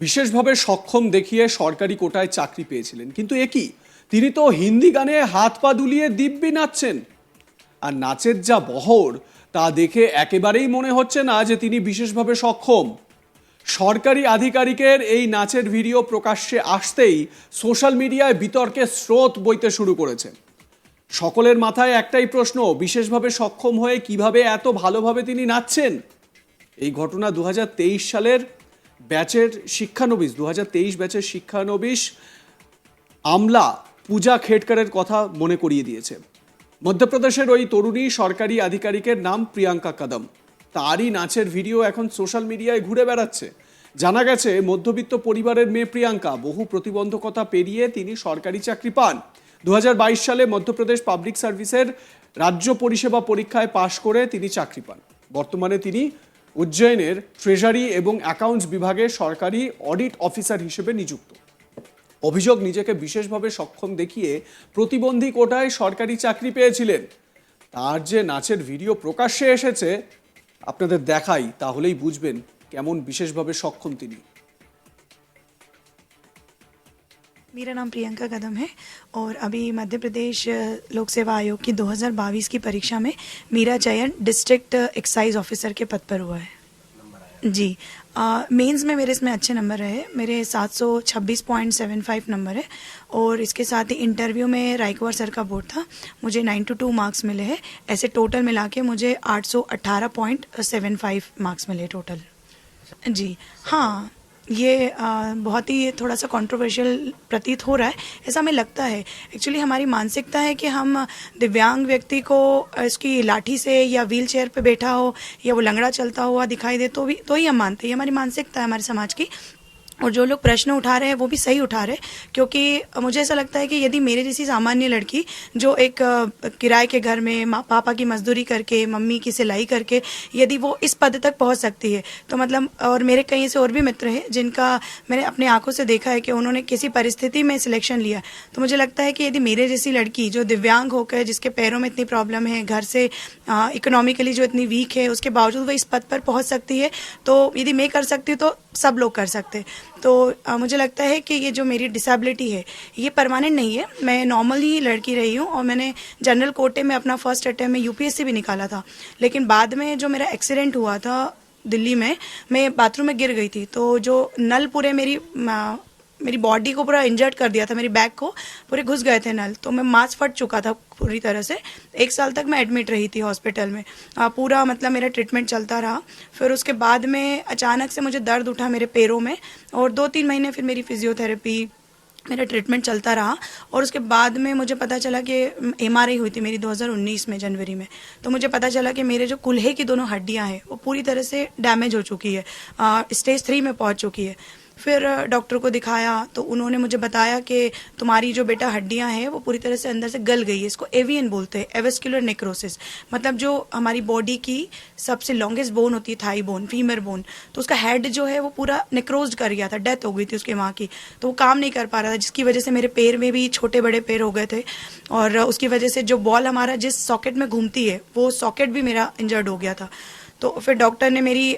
বিশেষভাবে সক্ষম দেখিয়ে সরকারি কোটায় চাকরি পেয়েছিলেন, কিন্তু একই তিনি তো হিন্দি গানে হাত পা দুলিয়ে দিব্যি নাচছেন। আর নাচের যা বহর তা দেখে একেবারেই মনে হচ্ছে না যে তিনি বিশেষভাবে সক্ষম। সরকারি আধিকারিকের এই নাচের ভিডিও প্রকাশ্যে আসতেই সোশ্যাল মিডিয়ায় বিতর্কের স্রোত বইতে শুরু করেছে। সকলের মাথায় একটাই প্রশ্ন, বিশেষভাবে সক্ষম হয়ে কিভাবে এত ভালোভাবে তিনি নাচছেন। এই ঘটনা 2023 সালের ব্যাচের শিক্ষানবিশ 2023 ব্যাচের শিক্ষানবিশ আমলা পূজা খেটকারের কথা মনে করিয়ে দিয়েছে। মধ্যপ্রদেশের ওই তরুণী সরকারি আধিকারিকের নাম প্রিয়াঙ্কা কদম। তারই নাচের ভিডিও এখন সোশ্যাল মিডিয়ায় ঘুরে বেড়াচ্ছে। জানা গেছে মধ্যবিত্ত পরিবারের মেয়ে প্রিয়াঙ্কা বহু প্রতিবন্ধকতা পেরিয়ে তিনি সরকারি চাকরি পান। 2022 সালে মধ্যপ্রদেশ পাবলিক সার্ভিসের রাজ্য পরিষেবা পরীক্ষায় পাশ করে তিনি চাকরি পান। বর্তমানে তিনি উজ্জয়নের ট্রেজারি এবং অ্যাকাউন্টস বিভাগে সরকারি অডিট অফিসার হিসেবে নিযুক্ত। অভিযোগ, নিজেকে বিশেষভাবে সক্ষম দেখিয়ে প্রতিবন্ধী কোটায় সরকারি চাকরি পেয়েছিলেন। তার যে নাচের ভিডিও প্রকাশ্যে এসেছে, আপনাদের দেখাই, তাহলেই বুঝবেন কেমন বিশেষভাবে সক্ষম তিনি। मेरा नाम प्रियंका कदम है और अभी मध्य प्रदेश लोक सेवा आयोग की 2022 की परीक्षा में मेरा चयन डिस्ट्रिक्ट एक्साइज ऑफिसर के पद पर हुआ है जी। मेंस में मेरे इसमें अच्छे नंबर रहे, मेरे 726.75 नंबर है और इसके साथ ही इंटरव्यू में रायकवार सर का बोर्ड था, मुझे 92 मार्क्स मिले हैं। ऐसे टोटल मिला के मुझे 818.75 मार्क्स मिले टोटल जी। हाँ, ये बहुत ही थोड़ा सा कंट्रोवर्शियल प्रतीत हो रहा है, ऐसा हमें लगता है। एक्चुअली हमारी मानसिकता है कि हम दिव्यांग व्यक्ति को इसकी लाठी से या व्हील चेयर पे बैठा हो या वो लंगड़ा चलता हुआ दिखाई दे तो ही हम मानते हैं। ये हमारी मानसिकता है हमारे समाज की। और जो लोग प्रश्न उठा रहे हैं वो भी सही उठा रहे हैं, क्योंकि मुझे ऐसा लगता है कि यदि मेरे जैसी सामान्य लड़की जो एक किराए के घर में पापा की मजदूरी करके, मम्मी की सिलाई करके, यदि वो इस पद तक पहुंच सकती है तो मतलब, और मेरे कहीं से और भी मित्र हैं जिनका मैंने अपने आंखों से देखा है कि उन्होंने किसी परिस्थिति में सिलेक्शन लिया, तो मुझे लगता है कि यदि मेरे जैसी लड़की जो दिव्यांग होकर, जिसके पैरों में इतनी प्रॉब्लम है, घर से इकोनॉमिकली जो इतनी वीक है, उसके बावजूद वो इस पद पर पहुंच सकती है, तो यदि मैं कर सकती हूँ तो सब लोग कर सकते हैं। तो मुझे लगता है कि ये जो मेरी डिसेबिलिटी है ये परमानेंट नहीं है। मैं नॉर्मली लड़की रही हूँ और मैंने जनरल कोटे में अपना फर्स्ट अटेम्प्ट में यूपीएससी भी निकाला था, लेकिन बाद में जो मेरा एक्सीडेंट हुआ था दिल्ली में, मैं बाथरूम में गिर गई थी, तो जो नल पूरे मेरी बॉडी को पूरा इंजर्ड कर दिया था, मेरी बैक को पूरे घुस गए थे नल, तो मैं मांस फट चुका था पूरी तरह से। 1 साल तक मैं एडमिट रही थी हॉस्पिटल में, पूरा मतलब मेरा ट्रीटमेंट चलता रहा। फिर उसके बाद में अचानक से मुझे दर्द उठा मेरे पैरों में और 2-3 महीने फिर मेरी फिजियोथेरेपी, मेरा ट्रीटमेंट चलता रहा। और उसके बाद में मुझे पता चला कि MRI हुई थी मेरी 2019 में जनवरी में, तो मुझे पता चला कि मेरे जो कुल्हे की दोनों हड्डियां हैं वो पूरी तरह से डैमेज हो चुकी है, स्टेज 3 में पहुंच चुकी है। फिर डॉक्टर को दिखाया तो उन्होंने मुझे बताया कि तुम्हारी जो बेटा हड्डियां हैं वो पूरी तरह से अंदर से गल गई है। इसको एवियन बोलते हैं, एवेस्कुलर नेक्रोसिस, मतलब जो हमारी बॉडी की सबसे लॉन्गेस्ट बोन होती है, थाई बोन, फीमर बोन, तो उसका हेड जो है वो पूरा नेक्रोज कर गया था, डेथ हो गई थी उसके माँ की, तो वो काम नहीं कर पा रहा था, जिसकी वजह से मेरे पैर में भी छोटे बड़े पैर हो गए थे और उसकी वजह से जो बॉल हमारा जिस सॉकेट में घूमती है वो सॉकेट भी मेरा इंजर्ड हो गया था। तो फिर डॉक्टर ने मेरी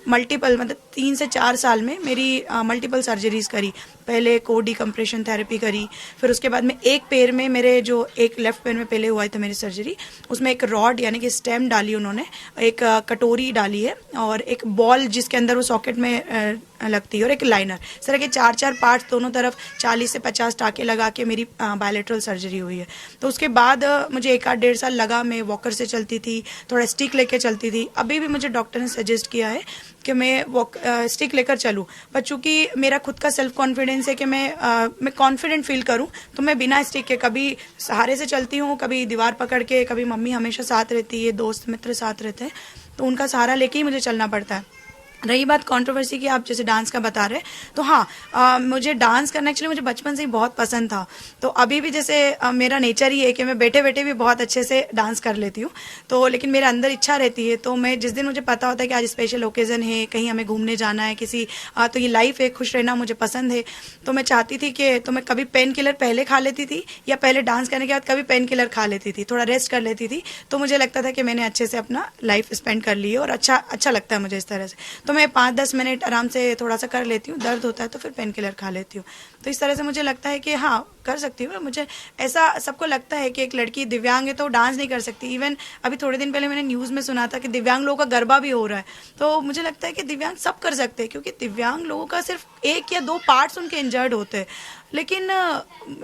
मल्टीपल, मतलब 3 से 4 साल में मेरी मल्टीपल सर्जरीज करी। पहले कोर डिकम्प्रेशन थेरेपी करी, फिर उसके बाद में एक पैर में मेरे जो एक लेफ्ट पैर में पहले हुआ था मेरी सर्जरी, उसमें एक रॉड यानी कि स्टेम डाली उन्होंने, एक कटोरी डाली है और एक बॉल जिसके अंदर वो सॉकेट में लगती है और एक लाइनर, इस तरह के 4-4 पार्ट्स दोनों तरफ 40 से 50 टाके लगा के मेरी बायलेटरल सर्जरी हुई है। तो उसके बाद मुझे 1-1.5 साल लगा, मैं वॉकर से चलती थी, थोड़ा स्टिक लेके चलती थी। अभी भी मुझे डॉक्टर ने सजेस्ट किया है कि मैं स्टिक लेकर चलूं, पर चूंकि मेरा खुद का सेल्फ कॉन्फिडेंस है कि मैं कॉन्फिडेंट फील करूं, तो मैं बिना स्टिक के कभी सहारे से चलती हूं, कभी दीवार पकड़ के, कभी मम्मी हमेशा साथ रहती है, दोस्त मित्र साथ रहते हैं, तो उनका सहारा लेके ही मुझे चलना पड़ता है। रही बात कंट्रोवर्सी की, आप जैसे डांस का बता रहे, तो हाँ, मुझे डांस करना एक्चुअली मुझे बचपन से ही बहुत पसंद था। तो अभी भी जैसे मेरा नेचर ही है कि मैं बैठे बैठे भी बहुत अच्छे से डांस कर लेती हूँ, तो लेकिन मेरे अंदर इच्छा रहती है, तो मैं जिस दिन मुझे पता होता है कि आज स्पेशल ओकेजन है, कहीं हमें घूमने जाना है किसी, तो ये लाइफ है, खुश रहना मुझे पसंद है, तो मैं चाहती थी कि तो मैं कभी पेन किलर पहले खा लेती थी या पहले डांस करने के बाद कभी पेन किलर खा लेती थी, थोड़ा रेस्ट कर लेती थी, तो मुझे लगता था कि मैंने अच्छे से अपना लाइफ स्पेंड कर ली है और अच्छा लगता है मुझे इस तरह से। तो मैं 5-10 मिनट आराम से थोड़ा सा कर लेती हूँ, दर्द होता है तो फिर पेन किलर खा लेती हूँ। तो इस तरह से मुझे लगता है कि हाँ कर सकती हूँ। मुझे ऐसा सबको लगता है कि एक लड़की दिव्यांग है तो डांस नहीं कर सकती। इवन अभी थोड़े दिन पहले मैंने न्यूज़ में सुना था कि दिव्यांग लोगों का गरबा भी हो रहा है। तो मुझे लगता है कि दिव्यांग सब कर सकते हैं, क्योंकि दिव्यांग लोगों का सिर्फ 1 या 2 पार्ट्स उनके इंजर्ड होते हैं, लेकिन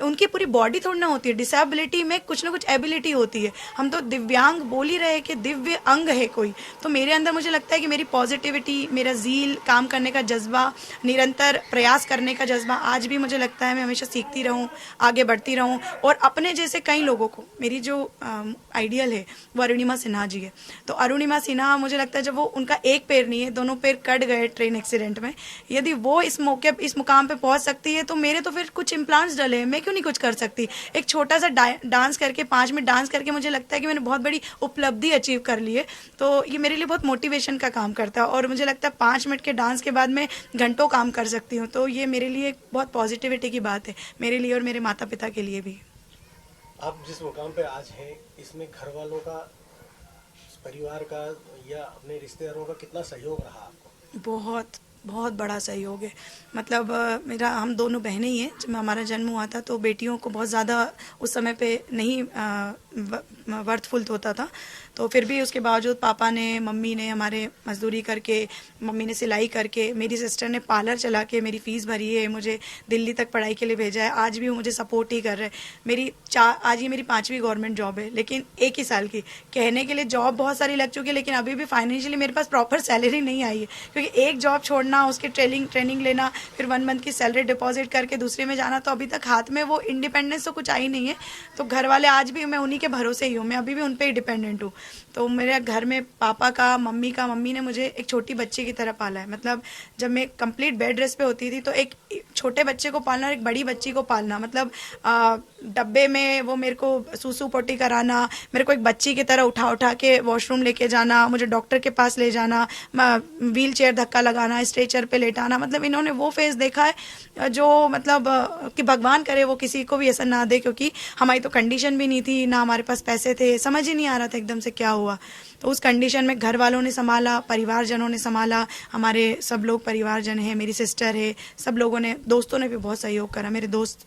उनकी पूरी बॉडी थोड़ी ना होती है। डिसेबिलिटी में कुछ ना कुछ एबिलिटी होती है। हम तो दिव्यांग बोल ही रहे कि दिव्य अंग है कोई। तो मेरे अंदर मुझे लगता है कि मेरी पॉजिटिविटी, मेरा ज़ील, काम करने का जज्बा, निरंतर प्रयास करने का जज्बा, आज भी मुझे लगता है मैं हमेशा सीखती रहूं, आगे बढ़ती रहूं और अपने जैसे कई लोगों को, मेरी जो आइडियल है वो अरुणिमा सिन्हा जी है। तो अरुणिमा सिन्हा मुझे लगता है जब वो, उनका एक पैर नहीं है, दोनों पैर कट गए ट्रेन एक्सीडेंट में, यदि वो इस मुकाम पे पहुंच सकती है तो मेरे तो फिर कुछ इम्प्लांट्स डले हैं, मैं क्यों नहीं कुछ कर सकती। एक छोटा सा डांस करके, 5 मिनट डांस करके मुझे लगता है कि मैंने बहुत बड़ी उपलब्धि अचीव कर ली है। तो ये मेरे लिए बहुत मोटिवेशन का काम करता है और मुझे लगता है 5 मिनट के डांस के बाद मैं घंटों काम कर सकती हूँ। तो ये मेरे लिए बहुत पॉजिटिविटी की बात है, मेरे लिए और मेरे माता पिता के लिए भी। आप जिस मुकाम पे आज हैं, इसमें घर वालों का, परिवार का या अपने रिश्तेदारों का कितना सहयोग रहा आपको? बहुत बहुत बड़ा सहयोग है। मतलब हम दोनों बहनें ही हैं। जब हमारा जन्म हुआ था तो बेटियों को बहुत ज़्यादा उस समय पे नहीं वर्थफुल होता था, तो फिर भी उसके बावजूद पापा ने, मम्मी ने हमारे मजदूरी करके, मम्मी ने सिलाई करके, मेरी सिस्टर ने पार्लर चला के मेरी फ़ीस भरी है, मुझे दिल्ली तक पढ़ाई के लिए भेजा है। आज भी वो मुझे सपोर्ट ही कर रहे हैं। आज ये मेरी 5वीं गवर्नमेंट जॉब है, लेकिन 1 ही साल की। कहने के लिए जॉब बहुत सारी लग चुकी है, लेकिन अभी भी फाइनेंशियली मेरे पास प्रॉपर सैलरी नहीं आई है, क्योंकि एक जॉब छोड़ना, उसकी ट्रेनिंग लेना, फिर 1 मंथ की सैलरी डिपॉजिट करके दूसरे में जाना, तो अभी तक हाथ में वो इंडिपेंडेंस तो कुछ आई नहीं है। तो घर वाले आज भी, मैं उन्हीं के भरोसे ही हूँ, मैं अभी भी उन पर ही डिपेंडेंट हूँ। तो मेरे घर में पापा का, मम्मी ने मुझे एक छोटी बच्ची की तरह पाला है। मतलब जब मैं कंप्लीट बेड रेस्ट पे होती थी तो एक छोटे बच्चे को पालना और एक बड़ी बच्ची को पालना, मतलब डब्बे में वो मेरे को सूसू पोटी कराना, मेरे को एक बच्ची की तरह उठा के वॉशरूम लेके जाना, मुझे डॉक्टर के पास ले जाना, व्हील चेयर धक्का लगाना, स्ट्रेचर पे लेटाना। मतलब इन्होंने वो फेज देखा है जो, मतलब कि भगवान करे वो किसी को भी ऐसा ना दे, क्योंकि हमारी तो कंडीशन भी नहीं थी, ना हमारे पास पैसे थे, समझ ही नहीं आ रहा था एकदम से क्या हुआ। तो उस कंडीशन में घर वालों ने संभाला, परिवारजनों ने संभाला, हमारे सब लोग परिवारजन हैं, मेरी सिस्टर है, सब लोगों ने, दोस्तों ने भी बहुत सहयोग करा, मेरे दोस्त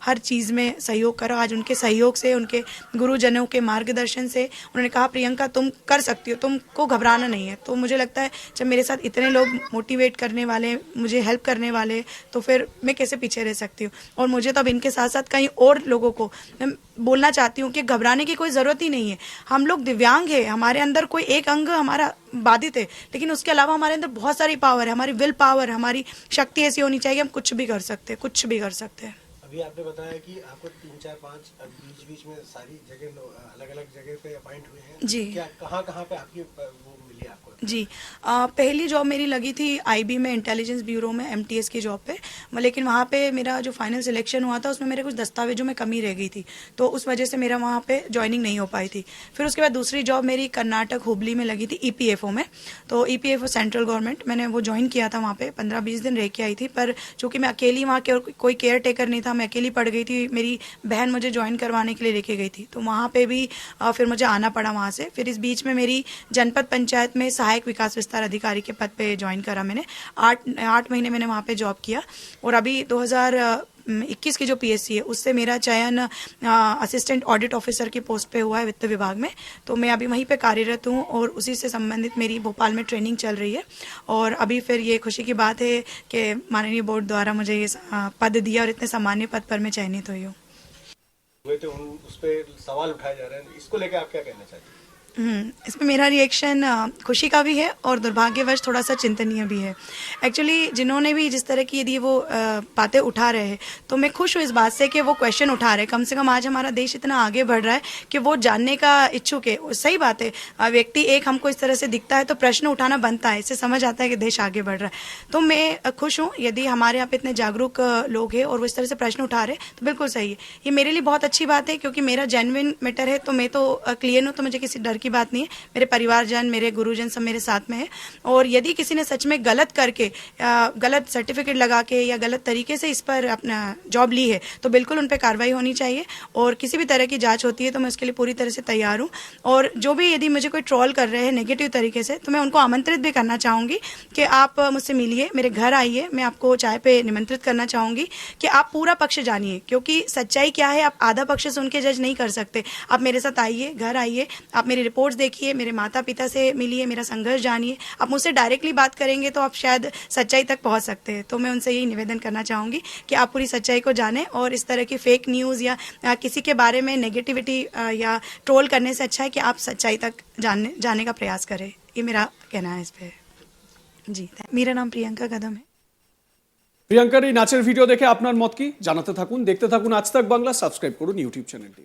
हर चीज़ में सहयोग करा। आज उनके सहयोग से, उनके गुरुजनों के मार्गदर्शन से उन्होंने कहा प्रियंका तुम कर सकती हो, तुमको घबराना नहीं है। तो मुझे लगता है जब मेरे साथ इतने लोग मोटिवेट करने वाले, मुझे हेल्प करने वाले, तो फिर मैं कैसे पीछे रह सकती हूँ। और मुझे तो अब इनके साथ साथ कई और लोगों को मैं बोलना चाहती हूँ कि घबराने की कोई ज़रूरत ही नहीं है। हम लोग दिव्यांग है, हमारे अंदर कोई एक अंग हमारा बाधित है, लेकिन उसके अलावा हमारे अंदर बहुत सारी पावर है, हमारी विल पावर, हमारी शक्ति ऐसी होनी चाहिए, हम कुछ भी कर सकते हैं, कुछ भी कर सकते हैं। अभी आपने बताया कि आपको 3, 4, 5 बीच में सारी जगह अलग अलग जगह पे अपॉइंट हुए हैं जी। क्या कहाँ पे आपकी वो मिली आपको? जी, पहली जॉब मेरी लगी थी आईबी में, इंटेलिजेंस ब्यूरो में, एमटीएस की जॉब पे, लेकिन वहाँ पे मेरा जो फाइनल सिलेक्शन हुआ था उसमें मेरे कुछ दस्तावेजों में कमी रह गई थी, तो उस वजह से मेरा वहाँ पे ज्वाइनिंग नहीं हो पाई थी। फिर उसके बाद दूसरी जॉब मेरी कर्नाटक हुबली में लगी थी, ईपीएफओ में। तो ईपीएफओ सेंट्रल गवर्नमेंट, मैंने वो ज्वाइन किया था, वहाँ पे 15-20 दिन रह के आई थी। पर चूँकि मैं अकेली वहाँ के, और कोई केयर टेकर नहीं था, मैं अकेली पड़ गई थी, मेरी बहन मुझे ज्वाइन करवाने के लिए लेके गई थी, तो वहाँ पे भी फिर मुझे आना पड़ा वहाँ से। फिर इस बीच में मेरी जनपद पंचायत में सहायक विकास विस्तार अधिकारी के पद पे ज्वाइन करा मैंने। 8 महीने मैंने वहाँ पे जॉब किया, और अभी 2021 की जो पीएससी है उससे मेरा चयन असिस्टेंट ऑडिट ऑफिसर की पोस्ट पे हुआ है वित्त विभाग में। तो मैं अभी वहीं पे कार्यरत हूँ और उसी से संबंधित मेरी भोपाल में ट्रेनिंग चल रही है। और अभी फिर ये खुशी की बात है कि माननीय बोर्ड द्वारा मुझे ये पद दिया और इतने सामान्य पद पर मैं चयनित हुई हूँ। तो उस पर सवाल उठाए जा रहे हैं, इसको लेकर आप क्या कहना चाहते हैं? इसमें मेरा रिएक्शन खुशी का भी है और दुर्भाग्यवश थोड़ा सा चिंतनीय भी है। एक्चुअली जिन्होंने भी जिस तरह की यदि वो बातें उठा रहे हैं, तो मैं खुश हूँ इस बात से कि वो क्वेश्चन उठा रहे हैं। कम से कम आज हमारा देश इतना आगे बढ़ रहा है कि वो जानने का इच्छुक है। सही बात है, व्यक्ति एक हमको इस तरह से दिखता है तो प्रश्न उठाना बनता है, इससे समझ आता है कि देश आगे बढ़ रहा है। तो मैं खुश हूँ यदि हमारे यहाँ पे इतने जागरूक लोग हैं और वो इस तरह से प्रश्न उठा रहे हैं, तो बिल्कुल सही है। ये मेरे लिए बहुत अच्छी बात है, क्योंकि मेरा जेन्युइन मैटर है, तो मैं तो क्लियर हूँ, तो मुझे किसी डर की की बात नहीं है, मेरे परिवारजन, मेरे गुरुजन सब मेरे साथ में है। और यदि किसी ने सच में गलत करके गलत सर्टिफिकेट लगा के या गलत तरीके से इस पर अपना जॉब ली है तो बिल्कुल उन पर कार्रवाई होनी चाहिए, और किसी भी तरह की जांच होती है तो मैं उसके लिए पूरी तरह से तैयार हूँ। और जो भी यदि मुझे कोई ट्रोल कर रहे हैं नेगेटिव तरीके से, तो मैं उनको आमंत्रित भी करना चाहूँगी कि आप मुझसे मिलिए, मेरे घर आइए, मैं आपको चाय पे निमंत्रित करना चाहूँगी कि आप पूरा पक्ष जानिए, क्योंकि सच्चाई क्या है आप आधा पक्ष सुन के जज नहीं कर सकते। आप मेरे साथ आइए, घर आइए, आप मेरी रिपोर्ट्स देखिए, मेरे माता पिता से मिलिए, मेरा संघर्ष जानिए। आप मुझसे डायरेक्टली बात करेंगे तो आप शायद सच्चाई तक पहुंच सकते हैं। तो मैं उनसे यही निवेदन करना चाहूँगी कि आप पूरी सच्चाई को जानें, और इस तरह की फेक न्यूज़ या किसी के बारे में नेगेटिविटी या ट्रोल करने से अच्छा है कि आप सच्चाई तक जाने का प्रयास करें। ये मेरा कहना है इस पर। जी, मेरा नाम प्रियंका कदम है। প্রিয়াঙ্কার এই নাচের ভিডিও দেখে আপনার মত কি জানাতে থাকুন, দেখতে থাকুন আজ তাক বাংলা, সাবস্ক্রাইব করুন ইউটিউব চ্যানেলটি।